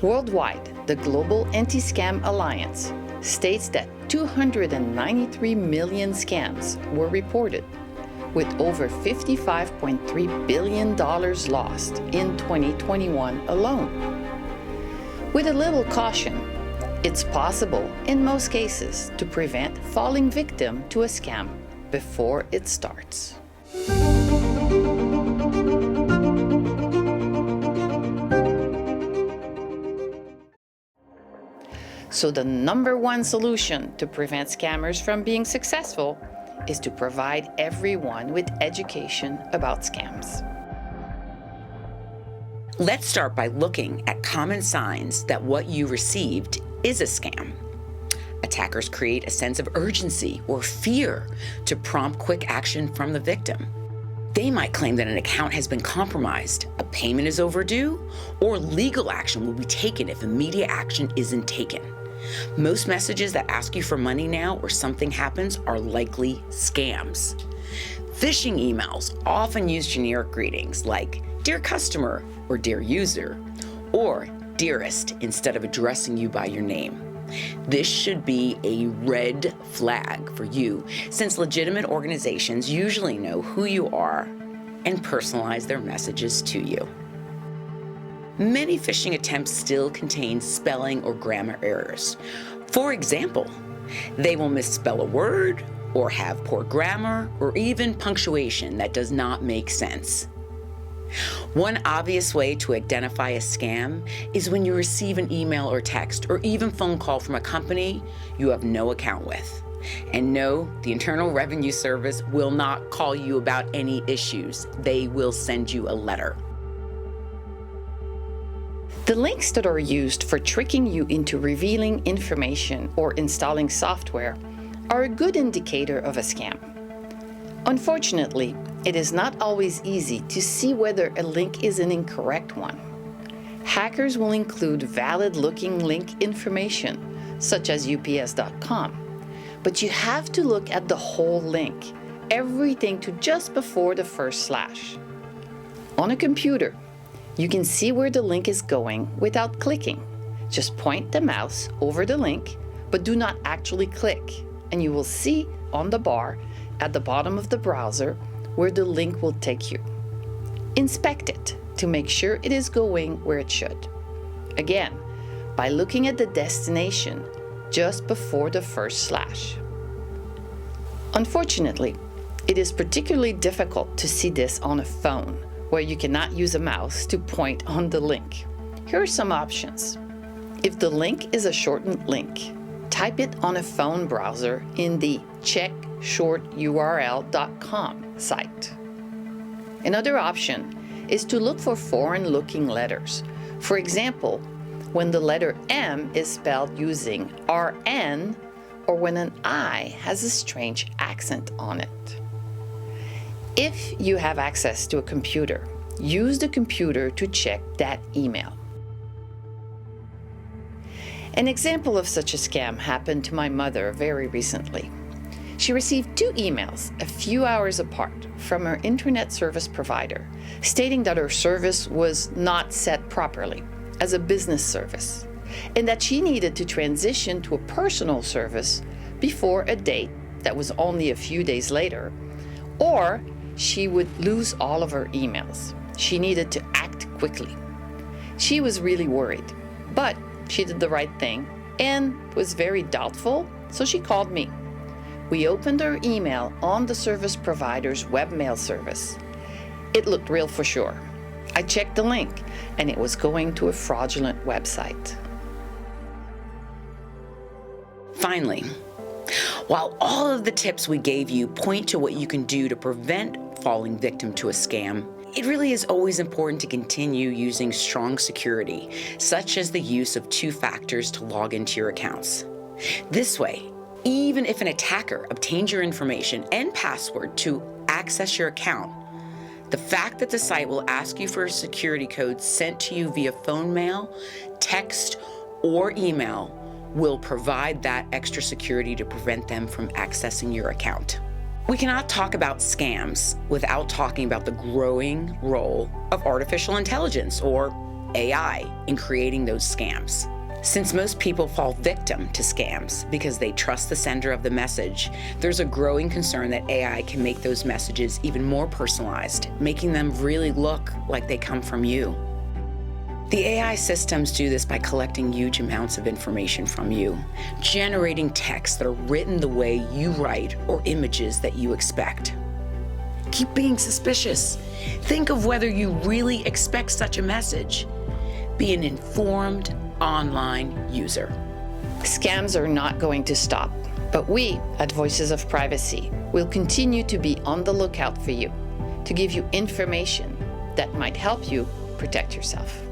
Worldwide, the Global Anti-Scam Alliance states that 293 million scams were reported, with over $55.3 billion lost in 2021 alone. With a little caution, it's possible, in most cases, to prevent falling victim to a scam before it starts. So the number one solution to prevent scammers from being successful is to provide everyone with education about scams. Let's start by looking at common signs that what you received is a scam. Attackers create a sense of urgency or fear to prompt quick action from the victim. They might claim that an account has been compromised, a payment is overdue, or legal action will be taken if immediate action isn't taken. Most messages that ask you for money now or something happens are likely scams. Phishing emails often use generic greetings like "Dear customer" or "Dear user," or "Dearest" instead of addressing you by your name. This should be a red flag for you, since legitimate organizations usually know who you are and personalize their messages to you. Many phishing attempts still contain spelling or grammar errors. For example, they will misspell a word or have poor grammar or even punctuation that does not make sense. One obvious way to identify a scam is when you receive an email or text or even phone call from a company you have no account with. And no, the Internal Revenue Service will not call you about any issues. They will send you a letter. The links that are used for tricking you into revealing information or installing software are a good indicator of a scam. Unfortunately, it is not always easy to see whether a link is an incorrect one. Hackers will include valid-looking link information, such as ups.com, but you have to look at the whole link, everything to just before the first slash. On a computer, you can see where the link is going without clicking. Just point the mouse over the link, but do not actually click, and you will see on the bar at the bottom of the browser where the link will take you. Inspect it to make sure it is going where it should. Again, by looking at the destination just before the first slash. Unfortunately, it is particularly difficult to see this on a phone, where you cannot use a mouse to point on the link. Here are some options. If the link is a shortened link, type it on a phone browser in the checkshorturl.com site. Another option is to look for foreign-looking letters. For example, when the letter M is spelled using RN, or when an I has a strange accent on it. If you have access to a computer, use the computer to check that email. An example of such a scam happened to my mother very recently. She received 2 emails a few hours apart from her internet service provider, stating that her service was not set properly as a business service, and that she needed to transition to a personal service before a date that was only a few days later, or she would lose all of her emails. She needed to act quickly. She was really worried, but she did the right thing and was very doubtful, so she called me. We opened her email on the service provider's webmail service. It looked real for sure. I checked the link, and it was going to a fraudulent website. Finally, while all of the tips we gave you point to what you can do to prevent falling victim to a scam, it really is always important to continue using strong security, such as the use of 2 factors to log into your accounts. This way, even if an attacker obtains your information and password to access your account, the fact that the site will ask you for a security code sent to you via phone mail, text, or email will provide that extra security to prevent them from accessing your account. We cannot talk about scams without talking about the growing role of artificial intelligence, or AI in creating those scams. Since most people fall victim to scams because they trust the sender of the message, there's a growing concern that AI can make those messages even more personalized, making them really look like they come from you. The AI systems do this by collecting huge amounts of information from you, generating texts that are written the way you write or images that you expect. Keep being suspicious. Think of whether you really expect such a message. Be an informed online user. Scams are not going to stop, but we at Voices of Privacy will continue to be on the lookout for you to give you information that might help you protect yourself.